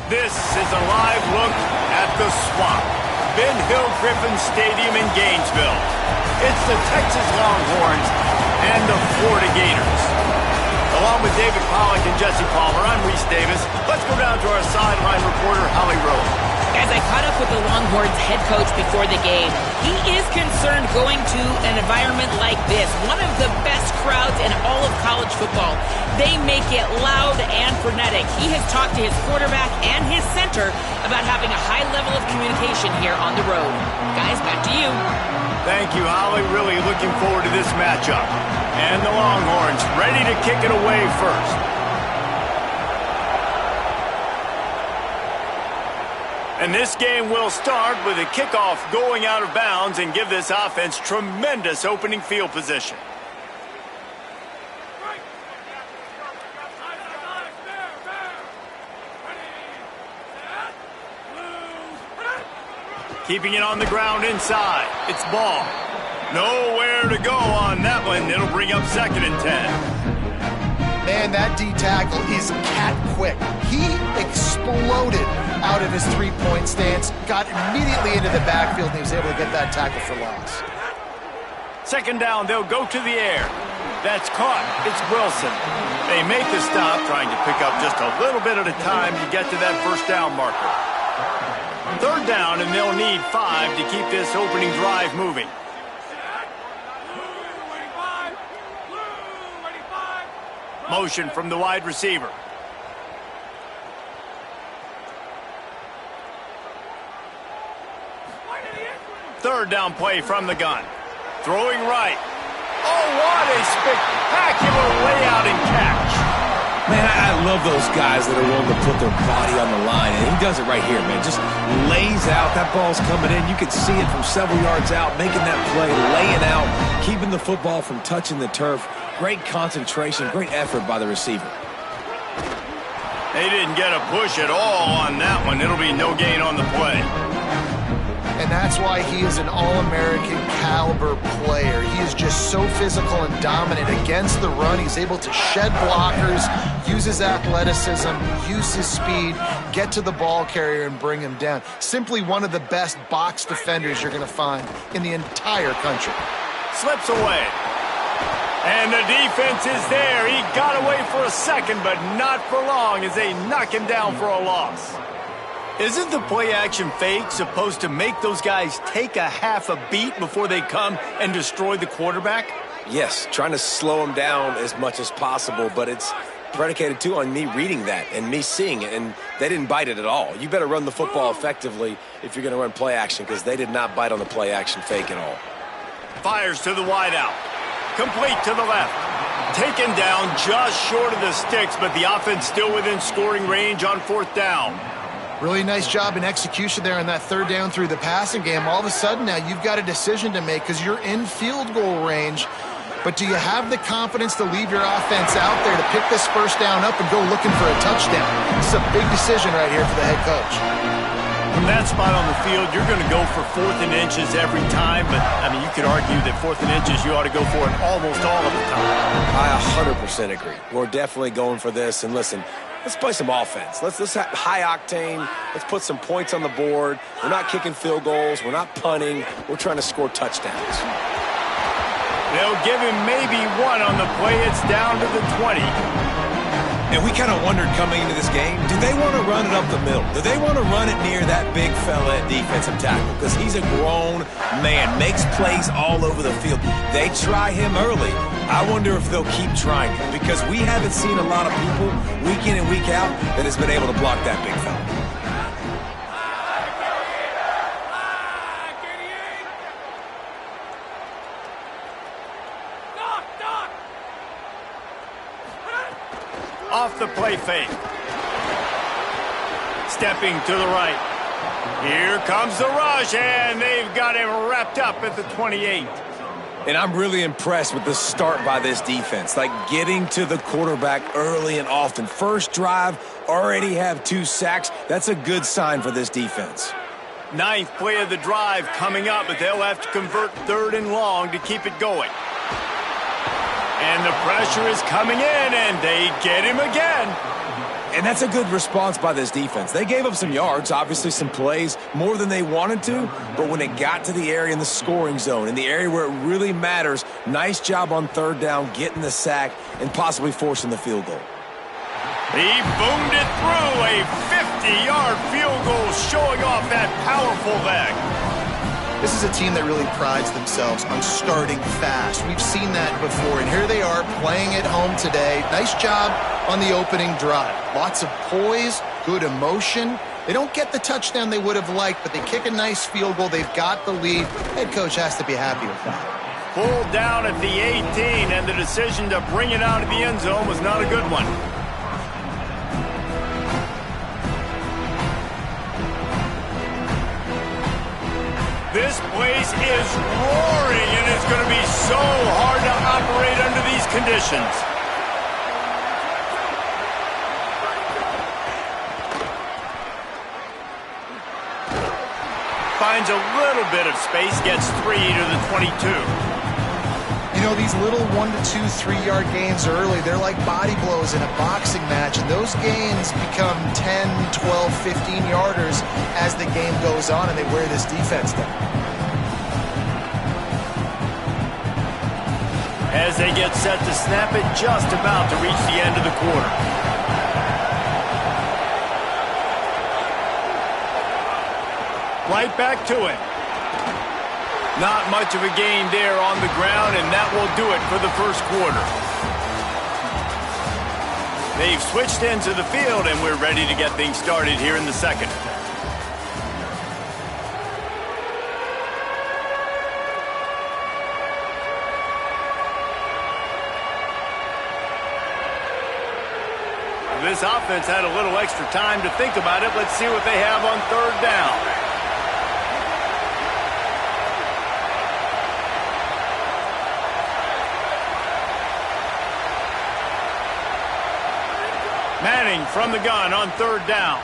This is a live look at the Swamp, Ben Hill Griffin Stadium in Gainesville. It's the Texas Longhorns and the Florida Gators. Along with David Pollack and Jesse Palmer, I'm Reese Davis. Let's go down to our sideline reporter, Holly Rowe. As I caught up with the Longhorns head coach before the game, he is concerned going to an environment like this, one of the best crowds in all of college football. They make it loud and frenetic. He has talked to his quarterback and his center about having a high level of communication here on the road. Guys, back to you. Thank you, Holly. Really looking forward to this matchup. And the Longhorns ready to kick it away first. And this game will start with a kickoff going out of bounds and give this offense tremendous opening field position. Keeping it on the ground inside. It's ball. Nowhere to go on that one. It'll bring up 2nd and 10. Man, that D tackle is cat quick. He exploded out of his three-point stance, got immediately into the backfield, and he was able to get that tackle for loss. 2nd down, they'll go to the air. That's caught. It's Wilson. They make the stop, trying to pick up just a little bit at a time to get to that 1st down marker. 3rd down, and they'll need 5 to keep this opening drive moving. Motion from the wide receiver. Third down play from the gun. Throwing right. Oh, what a spectacular layout and catch. Man, I love those guys that are willing to put their body on the line, and he does it right here, man. Just lays out. That ball's coming in. You can see it from several yards out, making that play, laying out, keeping the football from touching the turf. Great concentration, great effort by the receiver. They didn't get a push at all on that one. It'll be no gain on the play. And that's why he is an All-American caliber player. He is just so physical and dominant against the run. He's able to shed blockers, use his athleticism, use his speed, get to the ball carrier and bring him down. Simply one of the best box defenders you're going to find in the entire country. Slips away. And the defense is there. He got away for a second, but not for long as they knock him down for a loss. Isn't the play-action fake supposed to make those guys take a half a beat before they come and destroy the quarterback? Yes, trying to slow him down as much as possible, but it's predicated, too, on me reading that and me seeing it, and they didn't bite it at all. You better run the football effectively if you're going to run play-action, because they did not bite on the play-action fake at all. Fires to the wideout. Complete to the left. Taken down just short of the sticks, but the offense still within scoring range on 4th down. Really nice job in execution there on that 3rd down through the passing game. All of a sudden now you've got a decision to make because you're in field goal range. But do you have the confidence to leave your offense out there to pick this 1st down up and go looking for a touchdown? It's a big decision right here for the head coach. From that spot on the field, you're going to go for 4th and inches every time. But, I mean, you could argue that 4th and inches you ought to go for it almost all of the time. I 100% agree. We're definitely going for this. And listen, let's play some offense. Let's have high octane. Let's put some points on the board. We're not kicking field goals. We're not punting. We're trying to score touchdowns. They'll give him maybe 1 on the play. It's down to the 20. And we kind of wondered coming into this game, do they want to run it up the middle? Do they want to run it near that big fella at defensive tackle? Because he's a grown man, makes plays all over the field. They try him early. I wonder if they'll keep trying it, because we haven't seen a lot of people week in and week out that has been able to block that big fella. Off the play fake. Stepping to the right. Here comes the rush, and they've got him wrapped up at the 28. And I'm really impressed with the start by this defense, like getting to the quarterback early and often. First drive, already have 2 sacks. That's a good sign for this defense. 9th play of the drive coming up, but they'll have to convert 3rd and long to keep it going. And the pressure is coming in, and they get him again. And that's a good response by this defense. They gave up some yards, obviously some plays, more than they wanted to, but when it got to the area in the scoring zone, in the area where it really matters, nice job on third down, getting the sack, and possibly forcing the field goal. He boomed it through, a 50-yard field goal showing off that powerful leg. This is a team that really prides themselves on starting fast. We've seen that before, and here they are playing at home today. Nice job on the opening drive. Lots of poise, good emotion. They don't get the touchdown they would have liked, but they kick a nice field goal. They've got the lead. Head coach has to be happy with that. Pulled down at the 18, and the decision to bring it out of the end zone was not a good one. This place is roaring, and it's going to be so hard to operate under these conditions. Finds a little bit of space, gets 3 to the 22. You know, these little 1 to 2, 3-yard gains early, they're like body blows in a boxing match, and those gains become 10, 12, 15-yarders as the game goes on, and they wear this defense down. As they get set to snap it, just about to reach the end of the quarter. Right back to it. Not much of a gain there on the ground, and that will do it for the first quarter. They've switched into the field, and we're ready to get things started here in the second. This offense had a little extra time to think about it. Let's see what they have on third down. Manning from the gun on third down.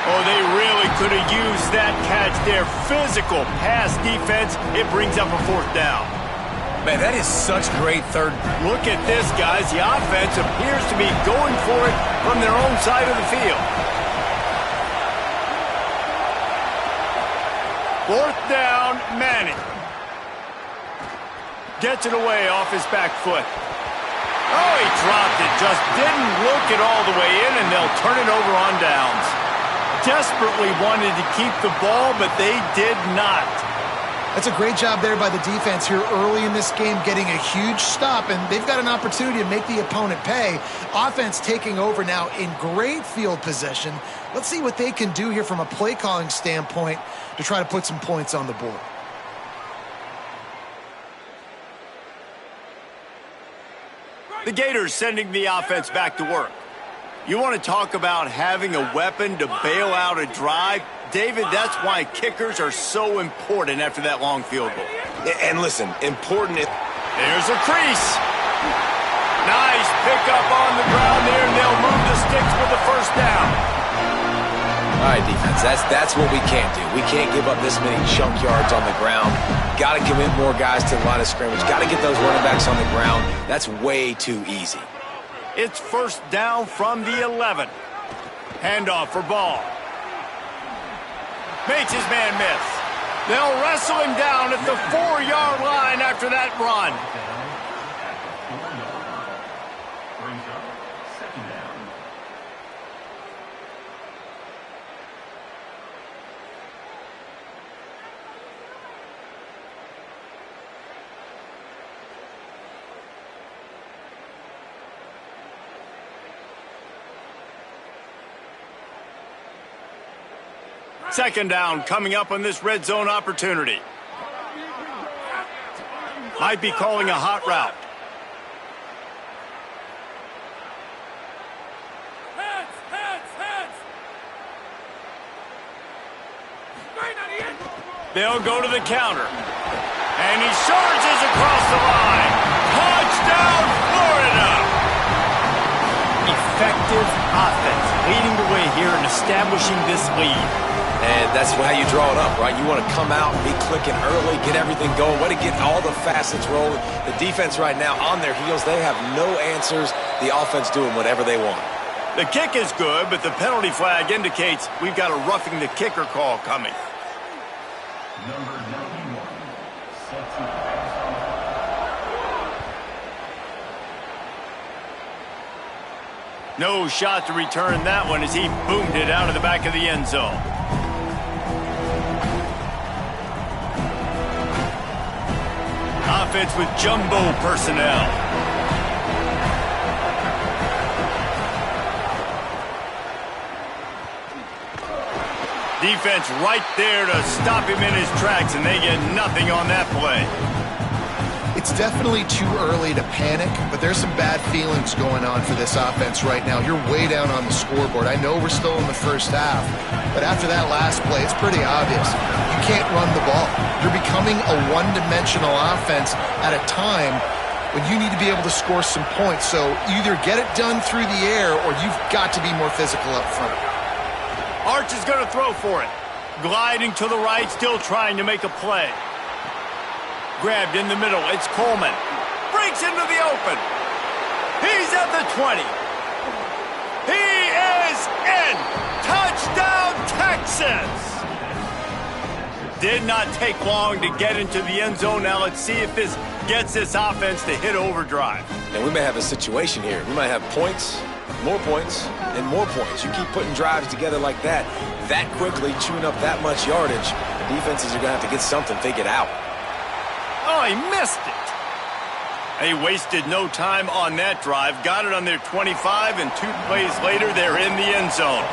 Oh, they really could have used that catch there. Physical pass defense. It brings up a fourth down. Man, that is such great third. Look at this, guys. The offense appears to be going for it from their own side of the field. Fourth down, Manning. Gets it away off his back foot. Oh, he dropped it. Just didn't look it all the way in, and they'll turn it over on downs. Desperately wanted to keep the ball, but they did not. That's a great job there by the defense here early in this game, getting a huge stop, and they've got an opportunity to make the opponent pay. Offense taking over now in great field position. Let's see what they can do here from a play calling standpoint to try to put some points on the board. The Gators sending the offense back to work. You want to talk about having a weapon to bail out a drive? David, that's why kickers are so important after that long field goal. And listen, important. There's a crease. Nice pickup on the ground there, and they'll move the sticks with the first down. All right, defense, that's what we can't do. We can't give up this many chunk yards on the ground. Got to commit more guys to the line of scrimmage. Got to get those running backs on the ground. That's way too easy. It's first down from the 11. Handoff for Ball. Makes his man miss. They'll wrestle him down at the 4-yard line after that run. Second down coming up on this red zone opportunity. Might be calling a hot route. They'll go to the counter. And he surges across the line. Touchdown, Florida! effective offense, leading the way here and establishing this lead. And that's how you draw it up, right? You want to come out, be clicking early, get everything going, way to get all the facets rolling. The defense right now on their heels, they have no answers. The offense doing whatever they want. The kick is good, but the penalty flag indicates we've got a roughing the kicker call coming. Number 91, set to pass on. No shot to return that one as he boomed it out of the back of the end zone. Offense with jumbo personnel. Defense right there to stop him in his tracks, and they get nothing on that play. It's definitely too early to panic, but there's some bad feelings going on for this offense right now. You're way down on the scoreboard. I know we're still in the first half, but after that last play, it's pretty obvious. You can't run the ball. You're becoming a one-dimensional offense at a time when you need to be able to score some points. So either get it done through the air or you've got to be more physical up front. Arch is going to throw for it. Gliding to the right, still trying to make a play. Grabbed in the middle, it's Coleman. Breaks into the open. He's at the 20. He is in. Touchdown, Texas. Did not take long to get into the end zone. Now let's see if this gets this offense to hit overdrive. And we may have a situation here. We might have points, more points, and more points. You keep putting drives together like that quickly, chewing up that much yardage, the defenses are going to have to get something figured out. Oh, he missed it. They wasted no time on that drive. Got it on their 25, and 2 plays later, they're in the end zone.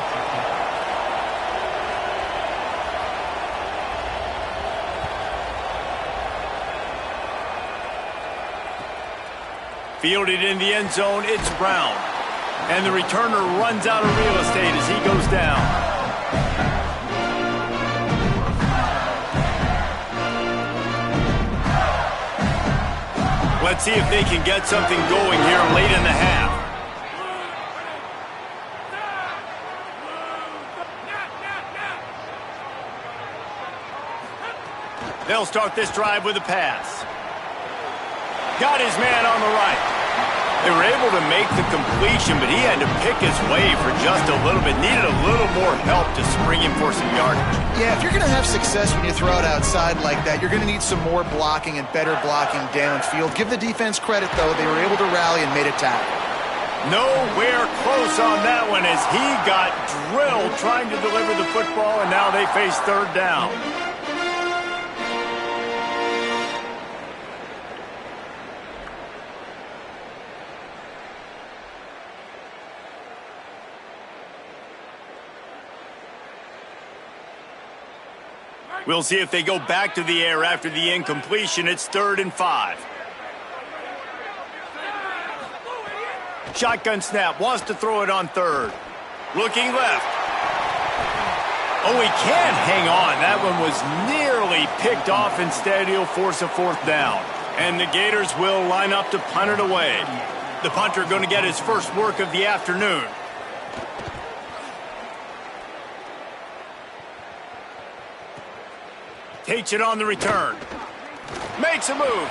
Fielded in the end zone, it's Brown. And the returner runs out of real estate as he goes down. Let's see if they can get something going here late in the half. They'll start this drive with a pass. Got his man on the right. They were able to make the completion, but he had to pick his way for just a little bit. Needed a little more help to spring him for some yardage. Yeah, if you're going to have success when you throw it outside like that, you're going to need some more blocking and better blocking downfield. Give the defense credit, though. They were able to rally and made a tackle. Nowhere close on that one as he got drilled trying to deliver the football, and now they face third down. We'll see if they go back to the air after the incompletion. It's 3rd and 5. Shotgun snap, wants to throw it on 3rd. Looking left. Oh, he can't hang on. That one was nearly picked off. Instead, he'll force a 4th down. And the Gators will line up to punt it away. The punter going to get his first work of the afternoon. Takes it on the return. Makes a move.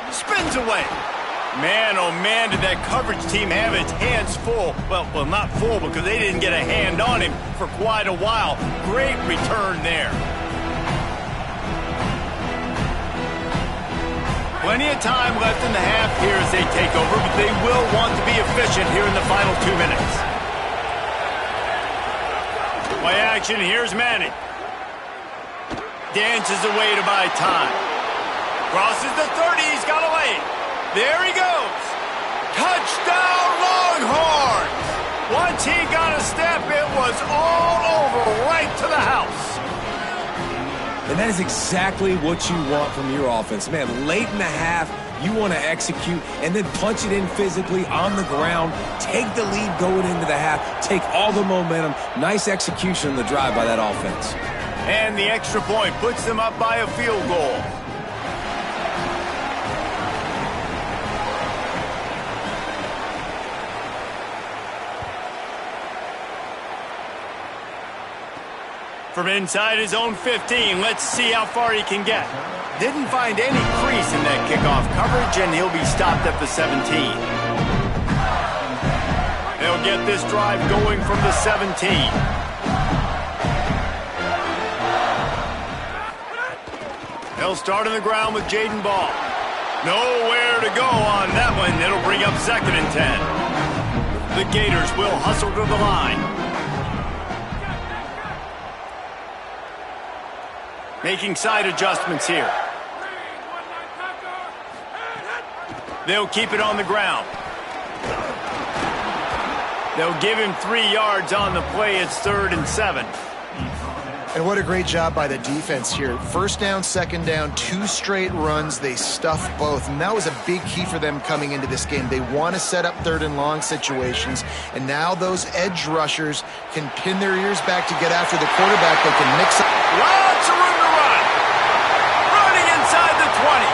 Spins away. Man, oh man, did that coverage team have its hands full. Well, not full because they didn't get a hand on him for quite a while. Great return there. Plenty of time left in the half here as they take over, but they will want to be efficient here in the final 2 minutes. Play action, here's Manning. Dances away to buy time. Crosses the 30, he's got a lane. There he goes. Touchdown, Longhorns. Once he got a step, it was all over, right to the house. And that is exactly what you want from your offense. Man, late in the half, you want to execute and then punch it in physically on the ground. Take the lead going into the half. Take all the momentum. Nice execution on the drive by that offense. And the extra point puts them up by a field goal. From inside his own 15, let's see how far he can get. Didn't find any crease in that kickoff coverage, and he'll be stopped at the 17. They'll get this drive going from the 17. They'll start on the ground with Jaden Ball. Nowhere to go on that one. It'll bring up 2nd and 10. The Gators will hustle to the line. Making side adjustments here. They'll keep it on the ground. They'll give him 3 yards on the play. It's 3rd and 7. And what a great job by the defense here. 1st down, 2nd down, 2 straight runs. They stuffed both, and that was a big key for them coming into this game. They want to set up 3rd and long situations, and now those edge rushers can pin their ears back to get after the quarterback. They can mix up. Lots of room to run. Running inside the 20.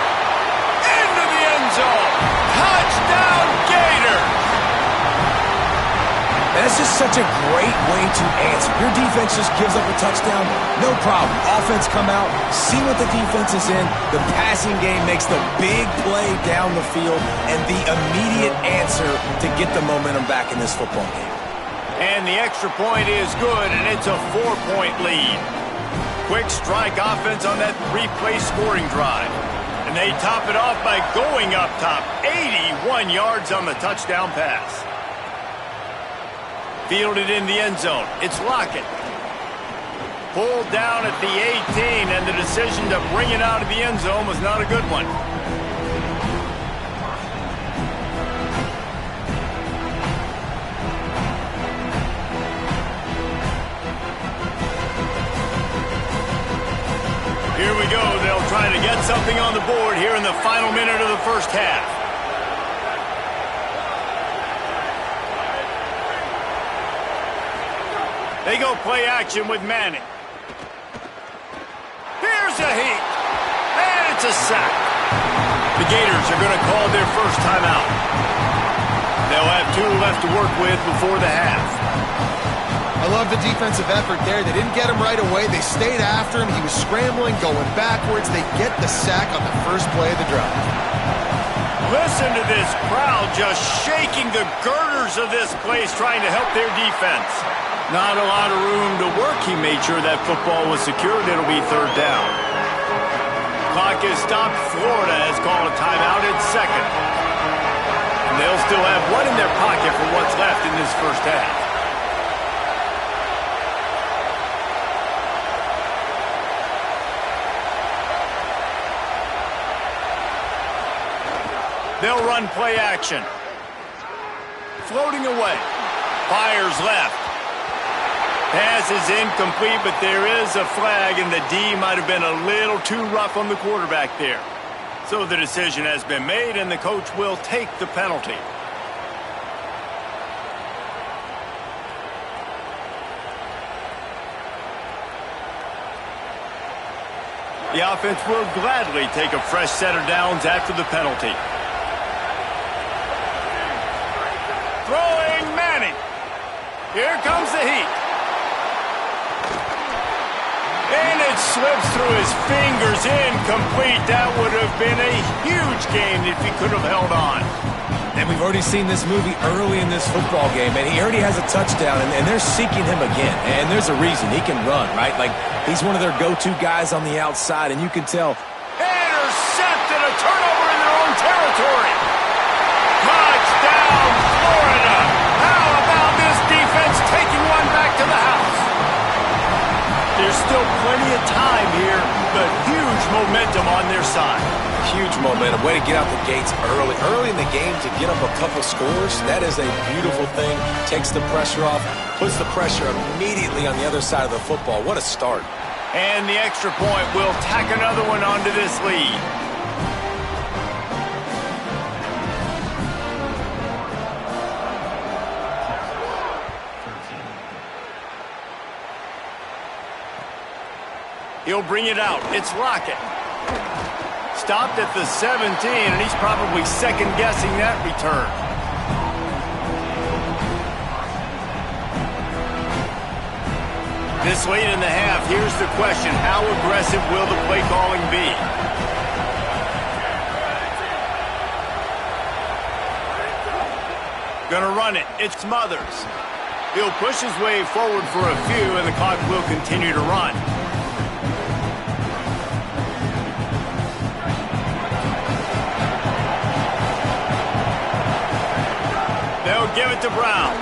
Into the end zone. Touchdown, Gator. And it's just such a great way to answer. Your defense just gives up a touchdown, no problem. Offense come out, see what the defense is in. The passing game makes the big play down the field and the immediate answer to get the momentum back in this football game. And the extra point is good, and it's a 4-point lead. Quick strike offense on that 3-play scoring drive. And they top it off by going up top. 81 yards on the touchdown pass. Fielded in the end zone. It's Lockett. Pulled down at the 18, and the decision to bring it out of the end zone was not a good one. Here we go. They'll try to get something on the board here in the final minute of the first half. They go play action with Manning. Here's a heat. And it's a sack. The Gators are going to call their first timeout. They'll have 2 left to work with before the half. I love the defensive effort there. They didn't get him right away. They stayed after him. He was scrambling, going backwards. They get the sack on the first play of the drive. Listen to this crowd just shaking the girders of this place, trying to help their defense. Not a lot of room to work. He made sure that football was secured. It'll be 3rd down. Clock is stopped. Florida has called a timeout at 2nd. And they'll still have 1 in their pocket for what's left in this first half. They'll run play action. Floating away. Fires left. Pass is incomplete, but there is a flag, and the D might have been a little too rough on the quarterback there. So the decision has been made, and the coach will take the penalty. The offense will gladly take a fresh set of downs after the penalty. Throwing Manning. Here comes the heat. And it slips through his fingers, incomplete. That would have been a huge game if he could have held on. And we've already seen this movie early in this football game, and he already has a touchdown, and they're seeking him again. And there's a reason. He can run, right? Like, he's one of their go-to guys on the outside, and you can tell. Intercepted, a turnover in their own territory. Touchdown, Florida. How about this defense taking one back to the house? There's still plenty of time here, but huge momentum on their side. Huge momentum. Way to get out the gates early. Early in the game to get up a couple scores, that is a beautiful thing. Takes the pressure off, puts the pressure immediately on the other side of the football. What a start. And the extra point will tack another one onto this lead. He'll bring it out. It's Lockett. Stopped at the 17, and he's probably second-guessing that return. This late in the half, here's the question. How aggressive will the play calling be? Gonna run it. It's Smothers. He'll push his way forward for a few, and the clock will continue to run. They'll give it to Brown.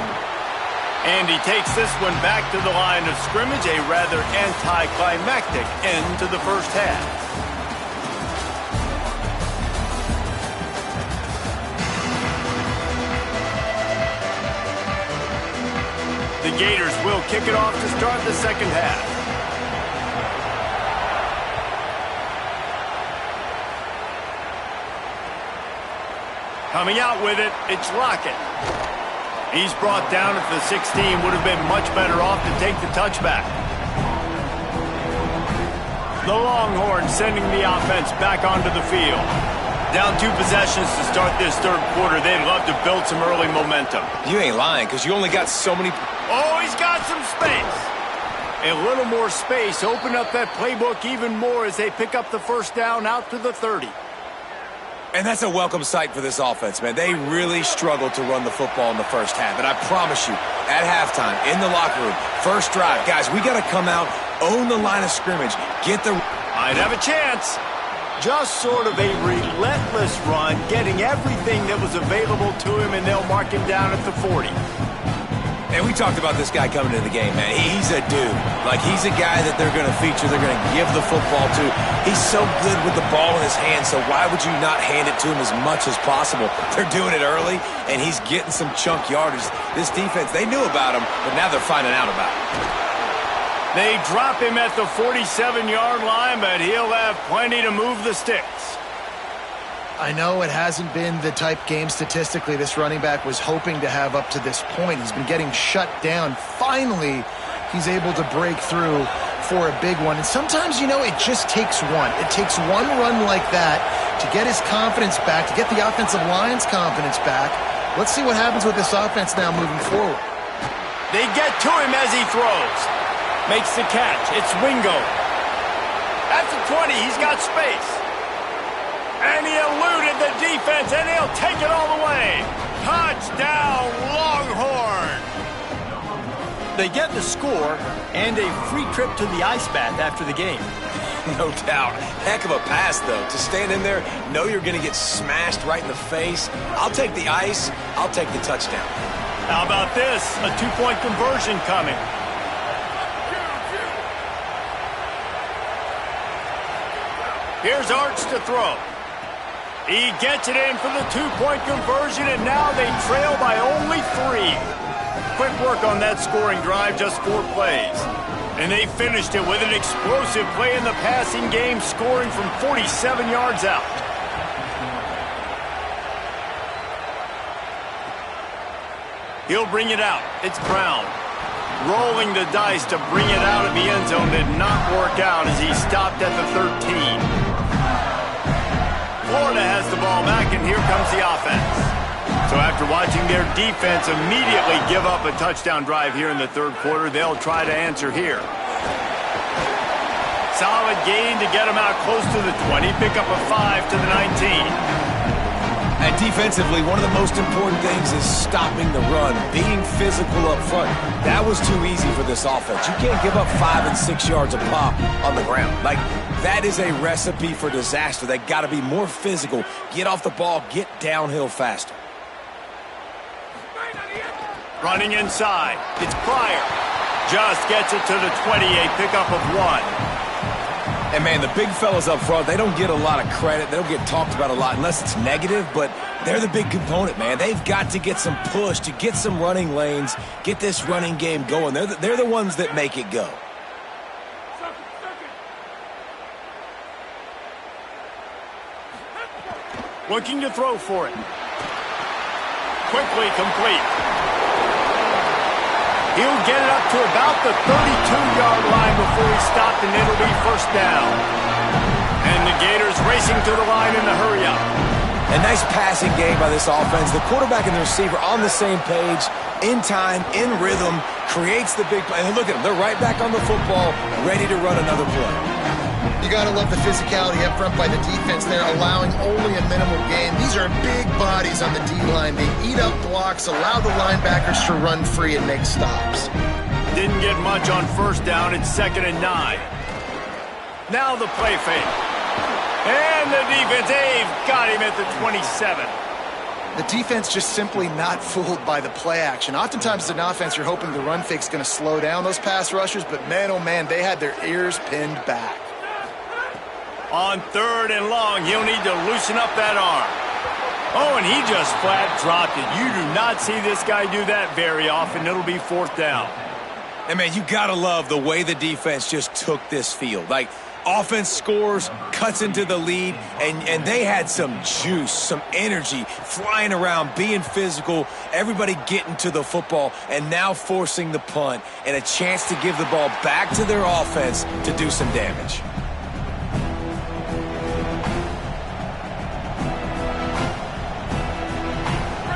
And he takes this one back to the line of scrimmage, a rather anticlimactic end to the first half. The Gators will kick it off to start the second half. Coming out with it, it's Lockett. He's brought down at the 16, would have been much better off to take the touchback. The Longhorns sending the offense back onto the field. Down 2 possessions to start this third quarter. They'd love to build some early momentum. You ain't lying, because you only got so many... Oh, he's got some space. A little more space. Open up that playbook even more as they pick up the first down out to the 30. And that's a welcome sight for this offense, man. They really struggled to run the football in the first half. And I promise you, at halftime, in the locker room, first drive, guys, we got to come out, own the line of scrimmage, get the... Might have a chance. Just sort of a relentless run, getting everything that was available to him, and they'll mark him down at the 40. And we talked about this guy coming into the game, man. He's a dude. Like, he's a guy that they're going to feature, they're going to give the football to. He's so good with the ball in his hand, so why would you not hand it to him as much as possible? They're doing it early, and he's getting some chunk yardage. This defense, they knew about him, but now they're finding out about him. They drop him at the 47-yard line, but he'll have plenty to move the sticks. I know it hasn't been the type game statistically this running back was hoping to have up to this point. He's been getting shut down. Finally, he's able to break through for a big one. And sometimes, you know, it just takes one. It takes one run like that to get his confidence back, to get the offensive line's confidence back. Let's see what happens with this offense now moving forward. They get to him as he throws. Makes the catch. It's Wingo. At the 20, he's got space. And he eluded the defense, and he'll take it all the way. Touchdown, Longhorn! They get the score and a free trip to the ice bath after the game. No doubt. Heck of a pass, though. To stand in there, know you're going to get smashed right in the face. I'll take the ice. I'll take the touchdown. How about this? A 2-point conversion coming. Here's Arch to throw. He gets it in for the 2-point conversion, and now they trail by only 3. Quick work on that scoring drive, just 4 plays. And they finished it with an explosive play in the passing game, scoring from 47 yards out. He'll bring it out. It's Brown. Rolling the dice to bring it out of the end zone did not work out as he stopped at the 13. Florida has the ball back, and here comes the offense. So after watching their defense immediately give up a touchdown drive here in the third quarter, they'll try to answer here. Solid gain to get them out close to the 20, pick up a 5 to the 19. And defensively, one of the most important things is stopping the run, being physical up front. That was too easy for this offense. You can't give up 5 and 6 yards a pop on the ground. Like, that is a recipe for disaster. They got to be more physical, get off the ball, get downhill faster. Running inside, it's Pryor. Just gets it to the 20, a pickup of 1. And, man, the big fellas up front, they don't get a lot of credit. They don't get talked about a lot unless it's negative, but they're the big component, man. They've got to get some push, to get some running lanes, get this running game going. They're the ones that make it go. Looking to throw for it. Quickly complete. He'll get it up to about the 32-yard line before he's stopped, and it'll be first down. And the Gators racing to the line in the hurry-up. A nice passing game by this offense. The quarterback and the receiver on the same page. in time, in rhythm, creates the big play. And look at them. They're right back on the football, ready to run another play. You got to love the physicality up front by the defense there, allowing only a minimal gain. These are big bodies on the D-line. They eat up blocks, allow the linebackers to run free and make stops. Didn't get much on first down. It's 2nd and 9. Now the play fake. And the defense, they've got him at the 27. The defense just simply not fooled by the play action. Oftentimes as an offense, you're hoping the run fake's going to slow down those pass rushers, but man, oh man, they had their ears pinned back. On 3rd and long, he'll need to loosen up that arm. Oh, and he just flat dropped it. You do not see this guy do that very often. It'll be 4th down. And, man, you got to love the way the defense just took this field. Like, offense scores, cuts into the lead, and they had some juice, some energy, flying around, being physical, everybody getting to the football, and now forcing the punt and a chance to give the ball back to their offense to do some damage.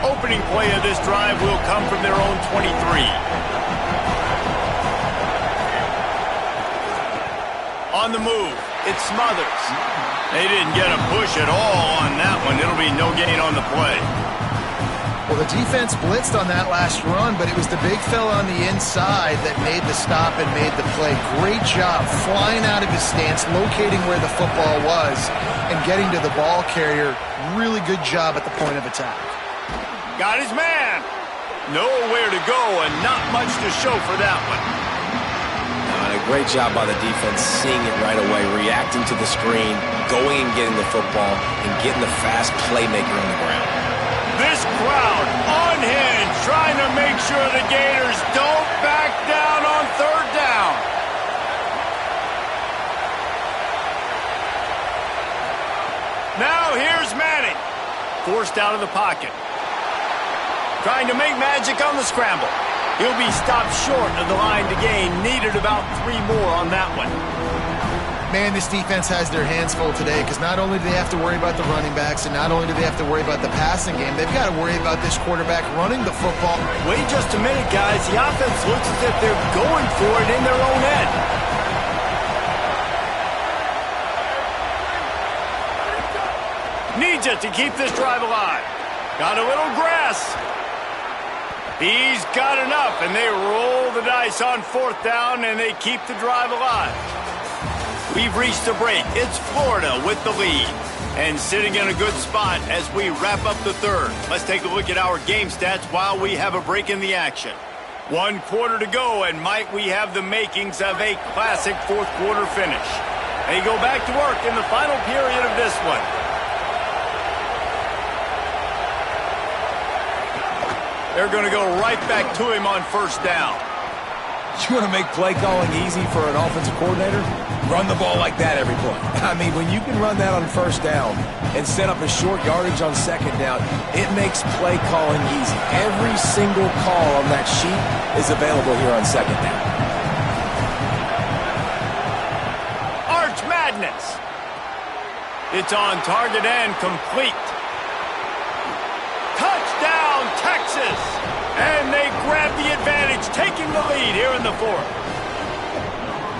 Opening play of this drive will come from their own 23. On the move, it's Smothers. They didn't get a push at all on that one. It'll be no gain on the play. Well, the defense blitzed on that last run, but it was the big fella on the inside that made the stop and made the play. Great job flying out of his stance, locating where the football was, and getting to the ball carrier. Really good job at the point of attack. Got his man. Nowhere to go and not much to show for that one. A great job by the defense, seeing it right away, reacting to the screen, going and getting the football, and getting the fast playmaker on the ground. This crowd unhinged, trying to make sure the Gators don't back down on 3rd down. Now here's Manning, forced out of the pocket. Trying to make magic on the scramble. He'll be stopped short of the line to gain. Needed about 3 more on that one. Man, this defense has their hands full today because not only do they have to worry about the running backs and not only do they have to worry about the passing game, they've got to worry about this quarterback running the football. Wait just a minute, guys. The offense looks as if they're going for it in their own end. Needs it to keep this drive alive. Got a little grass. He's got enough, and they roll the dice on 4th down, and they keep the drive alive. We've reached the break. It's Florida with the lead, and sitting in a good spot as we wrap up the 3rd. Let's take a look at our game stats while we have a break in the action. 1 quarter to go, and might we have the makings of a classic 4th quarter finish. They go back to work in the final period of this one. They're going to go right back to him on 1st down. You want to make play calling easy for an offensive coordinator? Run the ball like that every play. I mean, when you can run that on 1st down and set up a short yardage on 2nd down, it makes play calling easy. Every single call on that sheet is available here on 2nd down. Arch Madness. It's on target and complete. Touchdown, Texas! And they grab the advantage, taking the lead here in the 4th.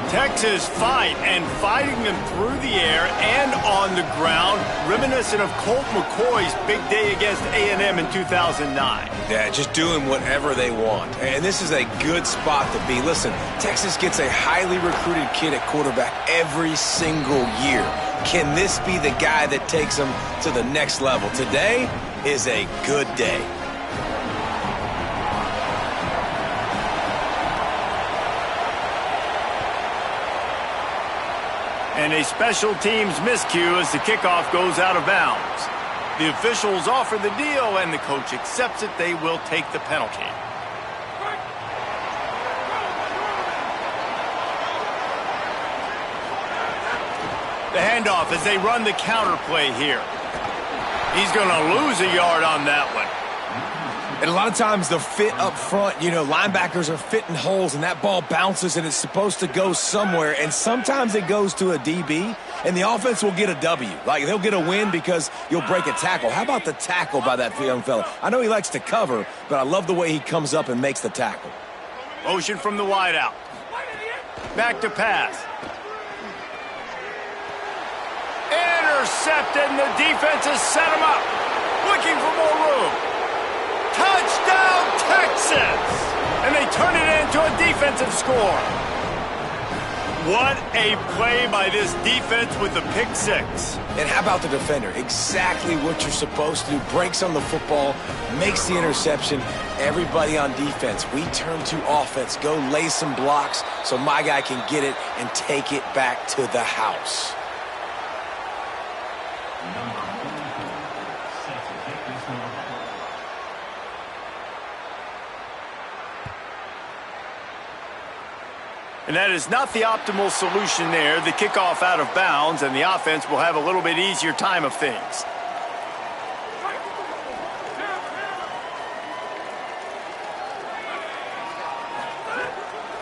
Texas fighting them through the air and on the ground, reminiscent of Colt McCoy's big day against A&M in 2009. Yeah, just doing whatever they want. And this is a good spot to be. Listen, Texas gets a highly recruited kid at quarterback every single year. Can this be the guy that takes them to the next level? Today is a good day. And a special teams miscue as the kickoff goes out of bounds. The officials offer the deal, and the coach accepts it. They will take the penalty. The handoff as they run the counter play here. He's going to lose a yard on that one. And a lot of times the fit up front, you know, linebackers are fitting holes and that ball bounces and it's supposed to go somewhere. And sometimes it goes to a DB and the offense will get a W. Like they'll get a win because you'll break a tackle. How about the tackle by that young fella? I know he likes to cover, but I love the way he comes up and makes the tackle. Motion from the wideout. Back to pass. Intercepted, and the defense has set him up. Looking for more room. Touchdown, Texas! And they turn it into a defensive score. What a play by this defense with the pick six. And how about the defender? Exactly what you're supposed to do. Breaks on the football, makes the interception. Everybody on defense, we turn to offense. Go lay some blocks so my guy can get it and take it back to the house. And that is not the optimal solution there. The kickoff out of bounds, and the offense will have a little bit easier time of things.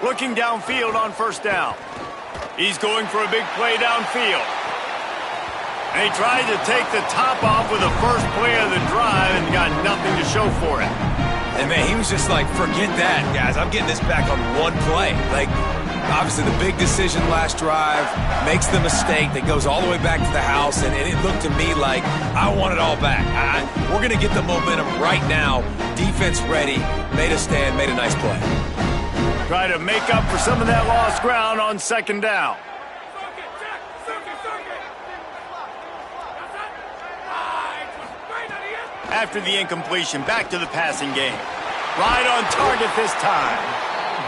Looking downfield on first down. He's going for a big play downfield. And he tried to take the top off with the first play of the drive and got nothing to show for it. And man, he was just like, forget that, guys. I'm getting this back on one play. Like, obviously the big decision last drive, makes the mistake that goes all the way back to the house, and it looked to me like I want it all back. We're going to get the momentum right now. Defense ready, made a stand, made a nice play. Try to make up for some of that lost ground on second down. After the incompletion, back to the passing game. Right on target this time.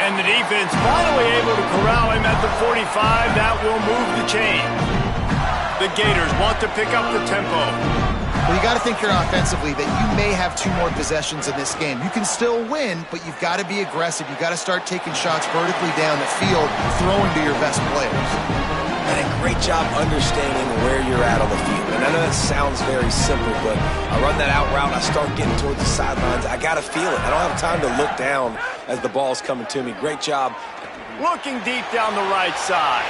And the defense finally able to corral him at the 45. That will move the chain. The Gators want to pick up the tempo. Well, you got to think here offensively that you may have 2 more possessions in this game. You can still win, but you've got to be aggressive. You've got to start taking shots vertically down the field, throwing to your best players. And a great job understanding where you're at on the field. And I know that sounds very simple, but I run that out route, I start getting towards the sidelines. I got to feel it. I don't have time to look down as the ball's coming to me. Great job. Looking deep down the right side.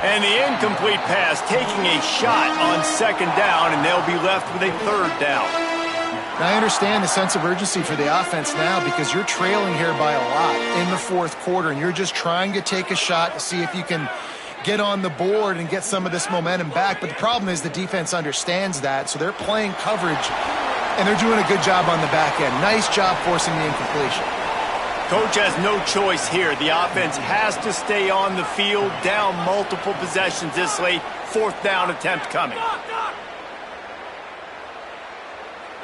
And the incomplete pass taking a shot on second down, and they'll be left with a third down. Now, I understand the sense of urgency for the offense now because you're trailing here by a lot in the fourth quarter, and you're just trying to take a shot to see if you can get on the board and get some of this momentum back. But the problem is the defense understands that, so they're playing coverage, and they're doing a good job on the back end. Nice job forcing the incompletion. Coach has no choice here. The offense has to stay on the field, down multiple possessions this late. Fourth down attempt coming.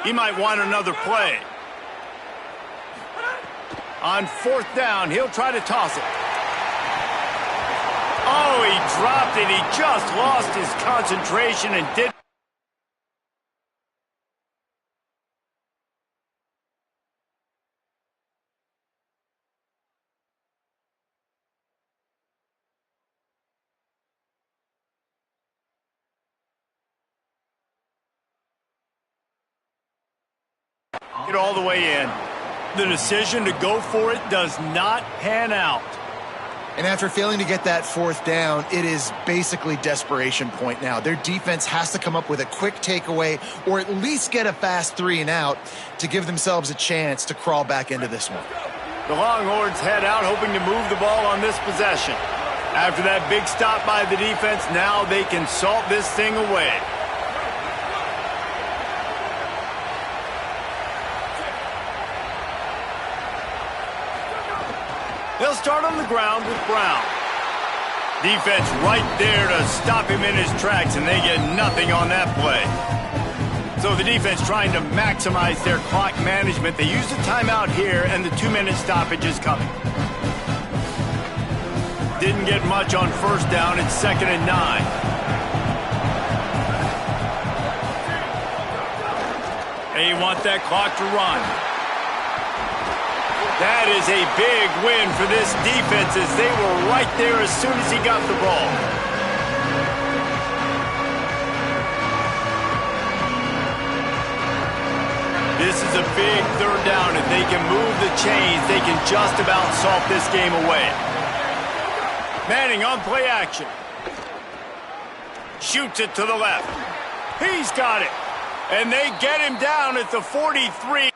He might want another play. On fourth down, he'll try to toss it. Oh, he dropped it. He just lost his concentration and did. Get all the way in. The decision to go for it does not pan out. And after failing to get that fourth down, it is basically desperation point now. Their defense has to come up with a quick takeaway or at least get a fast 3 and out to give themselves a chance to crawl back into this one. The Longhorns head out hoping to move the ball on this possession. After that big stop by the defense, now they can salt this thing away. They'll start on the ground with Brown. Defense right there to stop him in his tracks, and they get nothing on that play. So the defense trying to maximize their clock management. They use the timeout here, and the 2-minute stoppage is coming. Didn't get much on first down. It's 2nd and 9. They want that clock to run. That is a big win for this defense as they were right there as soon as he got the ball. This is a big third down. If they can move the chains, they can just about salt this game away. Manning on play action. Shoots it to the left. He's got it. And they get him down at the 43.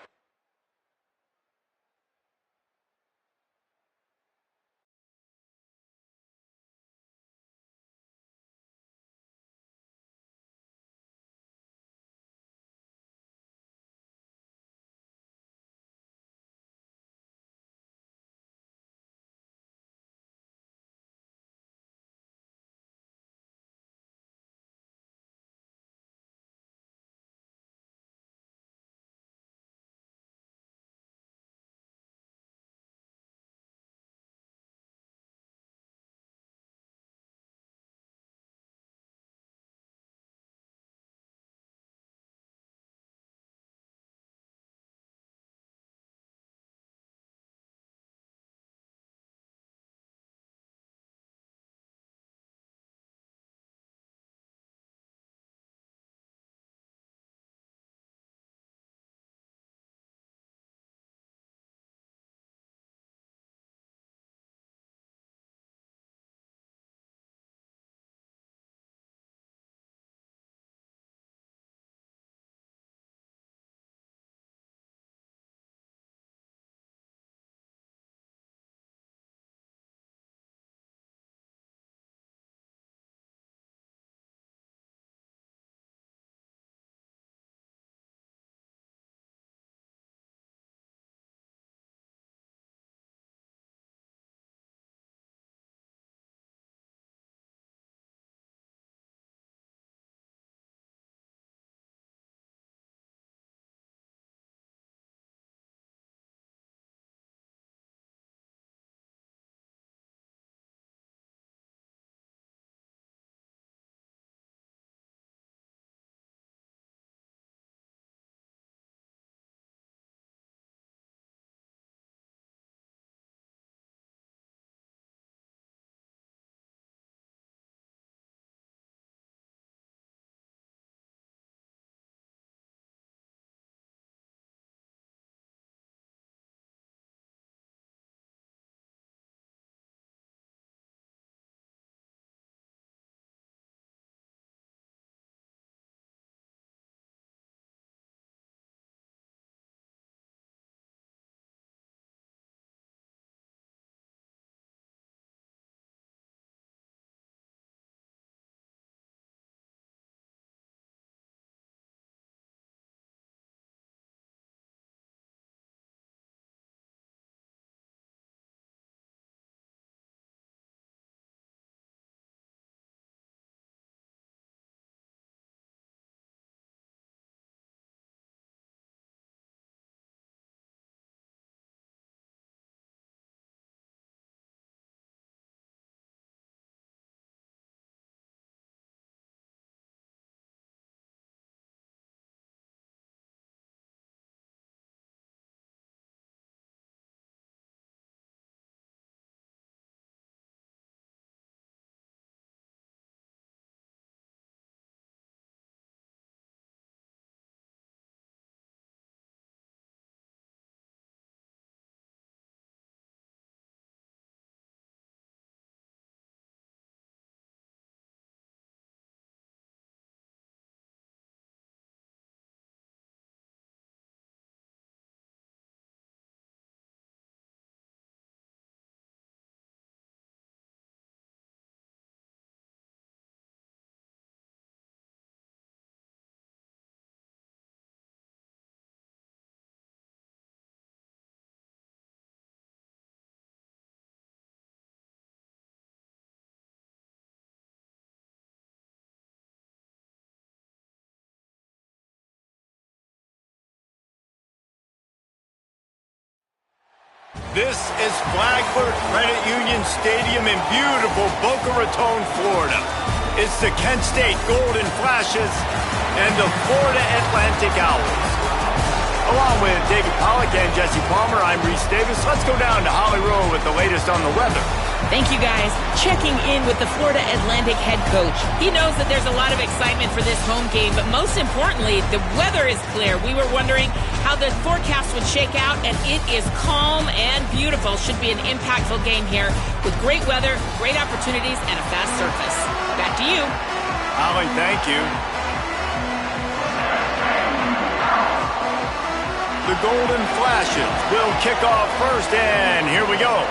This is Flagler Credit Union Stadium in beautiful Boca Raton, Florida. It's the Kent State Golden Flashes and the Florida Atlantic Owls. Along with David Pollack and Jesse Palmer, I'm Reese Davis. Let's go down to Holly Rowe with the latest on the weather Thank you, guys. Checking in with the Florida Atlantic head coach. He knows that there's a lot of excitement for this home game, but most importantly, the weather is clear. We were wondering how the forecast would shake out, and it is calm and beautiful. Should be an impactful game here with great weather, great opportunities, and a fast surface. Back to you. Holly, thank you. The Golden Flashes will kick off first, and here we go.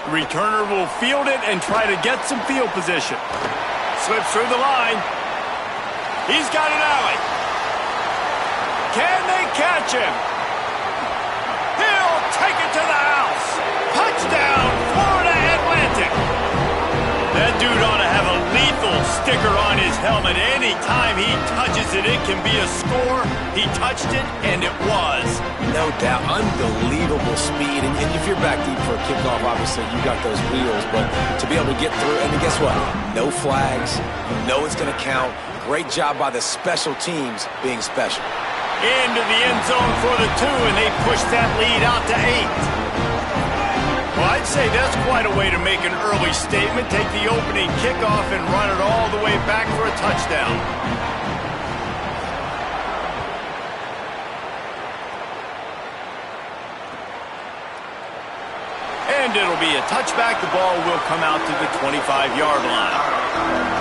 The returner will field it and try to get some field position. Slips through the line. He's got an alley. Can they catch him? He'll take it to the house. Touchdown, Florida Atlantic. That dude ought to have a lethal sticker on his helmet. Anytime he touches it, it can be a score. He touched it, and it was. No doubt. Unbelievable speed. And if you're back deep for a kickoff, obviously you got those wheels. But to be able to get through, and guess what? No flags. You know it's going to count. Great job by the special teams being special. Into the end zone for the 2, and they push that lead out to 8. Well, I'd say that's quite a way to make an early statement. Take the opening kickoff and run it all the way back for a touchdown. And it'll be a touchback. The ball will come out to the 25-yard line.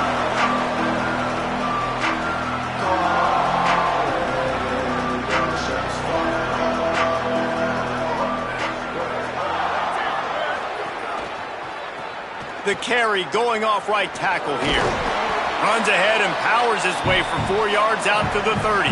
The carry going off right tackle here. Runs ahead and powers his way for 4 yards out to the 30.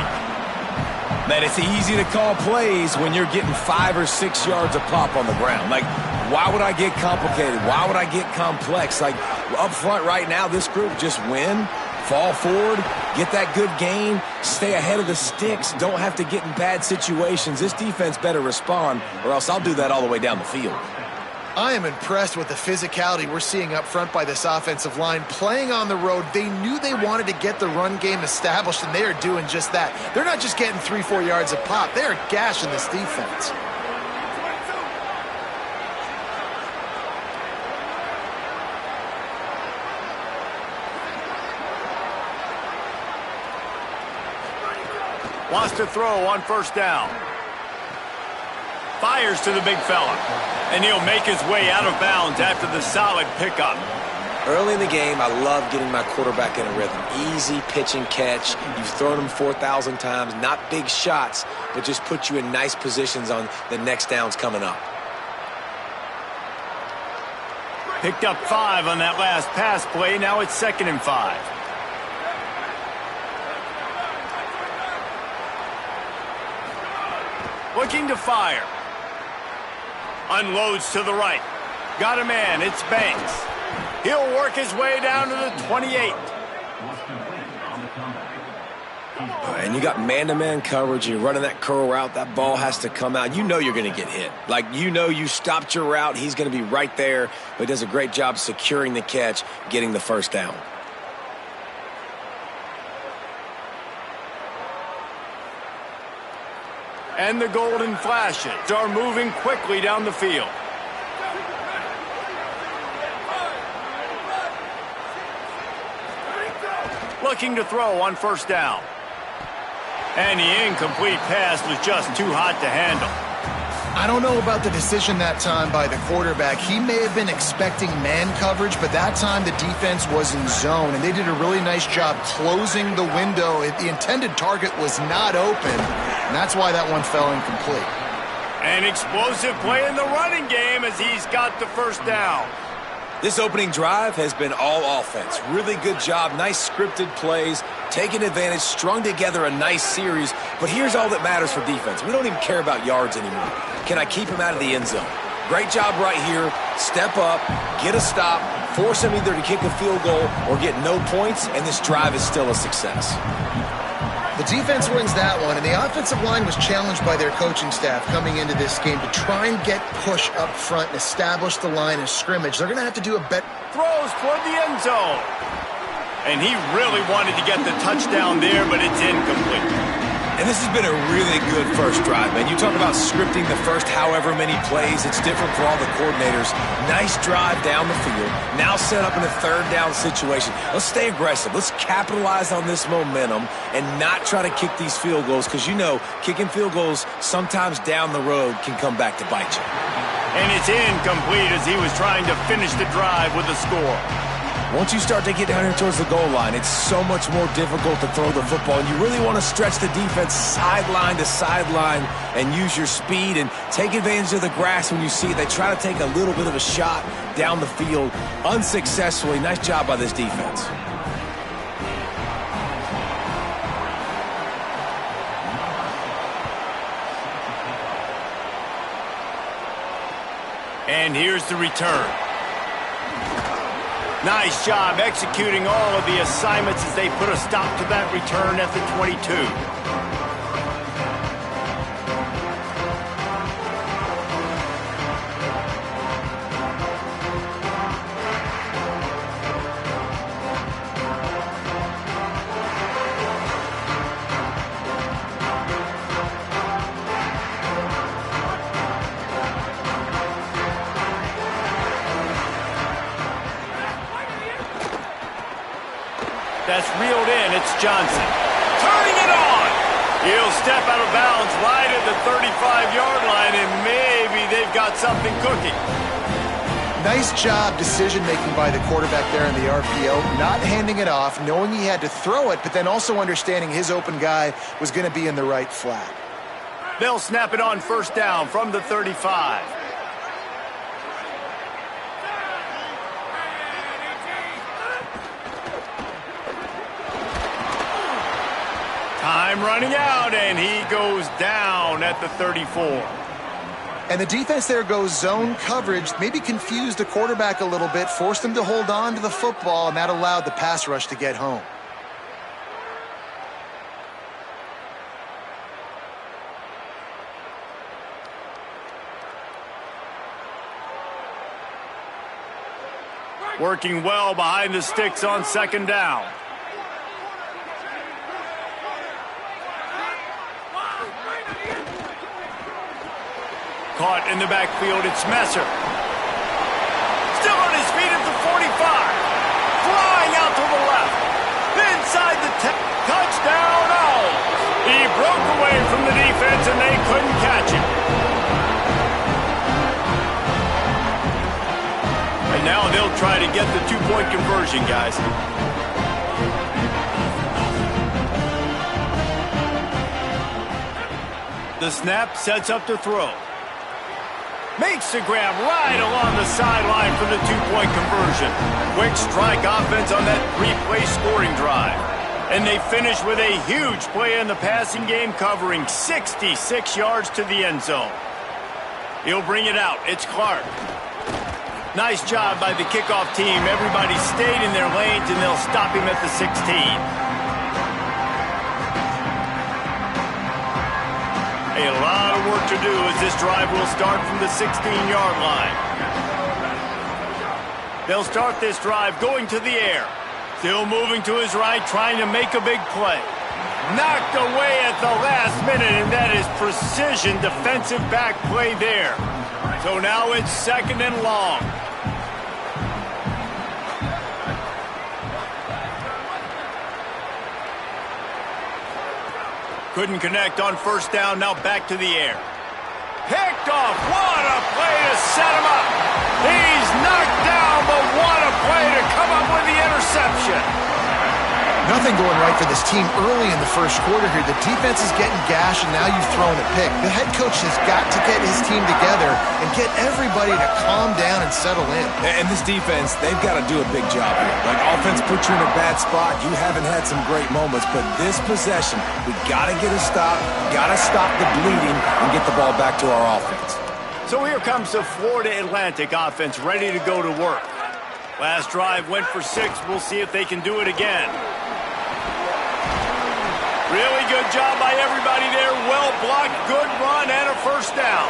Man, it's easy to call plays when you're getting 5 or 6 yards of pop on the ground. Like, why would I get complicated? Why would I get complex? Like, up front right now, this group just win, fall forward, get that good gain, stay ahead of the sticks, don't have to get in bad situations. This defense better respond, or else I'll do that all the way down the field. I am impressed with the physicality we're seeing up front by this offensive line. Playing on the road, they knew they wanted to get the run game established, and they are doing just that. They're not just getting 3-4 yards of pop. They are gashing this defense. Wants to throw on first down. Fires to the big fella. And he'll make his way out of bounds after the solid pickup. Early in the game, I love getting my quarterback in a rhythm. Easy pitch and catch. You've thrown him 4,000 times. Not big shots, but just put you in nice positions on the next downs coming up. Picked up 5 on that last pass play. Now it's 2nd and 5. Looking to fire. Unloads to the right. Got a man. It's Banks. He'll work his way down to the 28. And you got man-to-man coverage. You're running that curl route. That ball has to come out. You know you're going to get hit. Like, you know you stopped your route. He's going to be right there. But he does a great job securing the catch, getting the first down. And the Golden Flashes are moving quickly down the field. Looking to throw on first down. And the incomplete pass was just too hot to handle. I don't know about the decision that time by the quarterback. He may have been expecting man coverage, but that time the defense was in zone, and they did a really nice job closing the window. The intended target was not open, and that's why that one fell incomplete. An explosive play in the running game as he's got the first down. This opening drive has been all offense. Really good job, nice scripted plays, taking advantage, strung together a nice series. But here's all that matters for defense. We don't even care about yards anymore. Can I keep him out of the end zone? Great job right here. Step up, get a stop, force him either to kick a field goal or get no points, and this drive is still a success. The defense wins that one, and the offensive line was challenged by their coaching staff coming into this game to try and get push up front and establish the line of scrimmage. They're going to have to do a better... Throws toward the end zone. And he really wanted to get the touchdown there, but it's incomplete. And this has been a really good first drive, man. You talk about scripting the first however many plays. It's different for all the coordinators. Nice drive down the field. Now set up in a third down situation. Let's stay aggressive. Let's capitalize on this momentum and not try to kick these field goals because, you know, kicking field goals sometimes down the road can come back to bite you. And it's incomplete as he was trying to finish the drive with a score. Once you start to get down here towards the goal line, it's so much more difficult to throw the football. And you really want to stretch the defense sideline to sideline and use your speed and take advantage of the grass when you see it. They try to take a little bit of a shot down the field unsuccessfully. Nice job by this defense. And here's the return. Nice job executing all of the assignments as they put a stop to that return at the 22. That's reeled in. It's Johnson. Turning it on. He'll step out of bounds right at the 35-yard line, and maybe they've got something cooking. Nice job decision-making by the quarterback there in the RPO, not handing it off, knowing he had to throw it, but then also understanding his open guy was going to be in the right flat. They'll snap it on first down from the 35. Time running out, and he goes down at the 34. And the defense there goes zone coverage, maybe confused the quarterback a little bit, forced him to hold on to the football, and that allowed the pass rush to get home. Working well behind the sticks on second down. Caught in the backfield, it's Messer. Still on his feet at the 45. Flying out to the left. Inside the touchdown. Oh! He broke away from the defense and they couldn't catch him. And now they'll try to get the two-point conversion, guys. The snap sets up to throw. Makes the grab right along the sideline for the two-point conversion. Quick strike offense on that three-play scoring drive. And they finish with a huge play in the passing game, covering 66 yards to the end zone. He'll bring it out. It's Clark. Nice job by the kickoff team. Everybody stayed in their lanes, and they'll stop him at the 16. A lot of work to do as this drive will start from the 16-yard line. They'll start this drive going to the air. Still moving to his right, trying to make a big play. Knocked away at the last minute, and that is precision defensive back play there. So now it's second and long. Couldn't connect on first down, now back to the air. Picked off, what a play to set him up. He's knocked down, but what a play to come up with the interception. Nothing going right for this team early in the first quarter here. The defense is getting gashed, and now you've thrown a pick. The head coach has got to get his team together and get everybody to calm down and settle in. And this defense, they've got to do a big job here. Like, offense put you in a bad spot. You haven't had some great moments, but this possession, we got to get a stop, got to stop the bleeding, and get the ball back to our offense. So here comes the Florida Atlantic offense ready to go to work. Last drive went for 6. We'll see if they can do it again. Really good job by everybody there. Well blocked, good run, and a first down.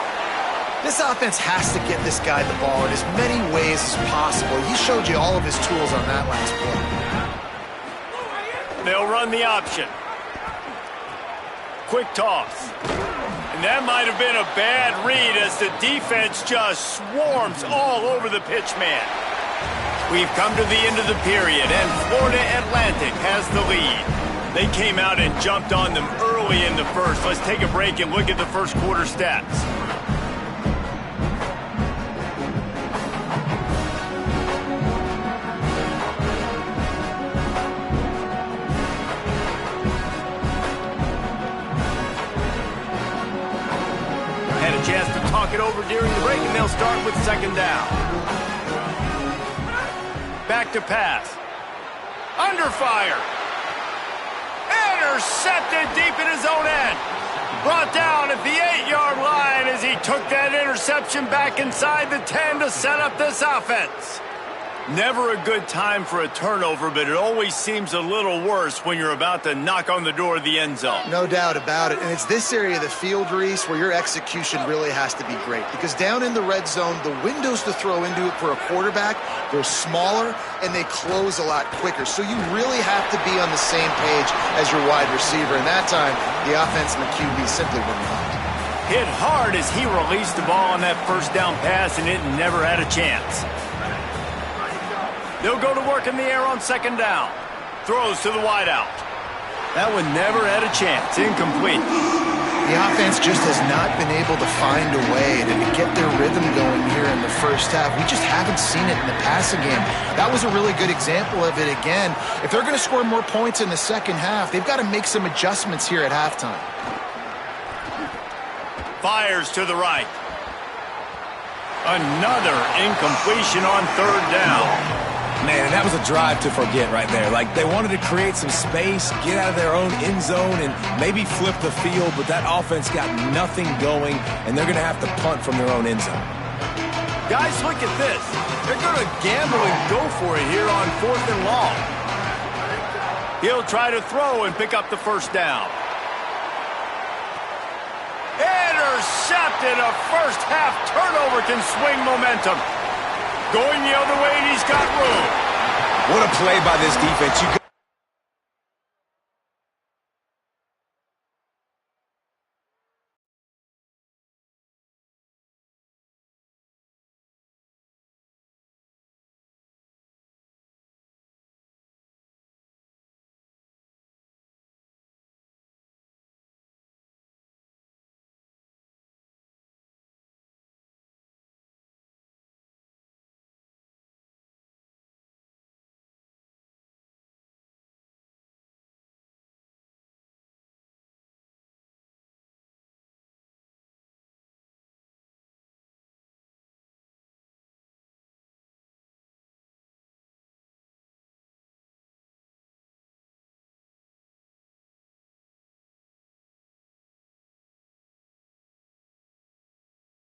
This offense has to get this guy the ball in as many ways as possible. He showed you all of his tools on that last play. They'll run the option. quick toss. And that might have been a bad read as the defense just swarms all over the pitch man. We've come to the end of the period, and Florida Atlantic has the lead. They came out and jumped on them early in the first. Let's take a break and look at the first quarter stats. Chance to talk it over during the break, and they'll start with second down. Back to pass. Under fire. Intercepted deep in his own end. Brought down at the 8-yard line as he took that interception back inside the 10 to set up this offense. Never a good time for a turnover, but it always seems a little worse when you're about to knock on the door of the end zone. No doubt about it. And it's this area of the field, Reese, where your execution really has to be great. Because down in the red zone, the windows to throw into it for a quarterback, they're smaller and they close a lot quicker. So you really have to be on the same page as your wide receiver. And that time, the offense and the QB simply were not. Hit hard as he released the ball on that first down pass, and it never had a chance. They'll go to work in the air on second down. Throws to the wideout. That one never had a chance. Incomplete. The offense just has not been able to find a way to get their rhythm going here in the first half. We just haven't seen it in the passing game. That was a really good example of it again. If they're going to score more points in the second half, they've got to make some adjustments here at halftime. Fires to the right. Another incompletion on third down. Man, that was a drive to forget right there. Like, they wanted to create some space, get out of their own end zone, and maybe flip the field, but that offense got nothing going, and they're going to have to punt from their own end zone. Guys, look at this. They're going to gamble and go for it here on 4th and long. He'll try to throw and pick up the first down. Intercepted. A first-half turnover can swing momentum. Going the other way, and he's got room. What a play by this defense.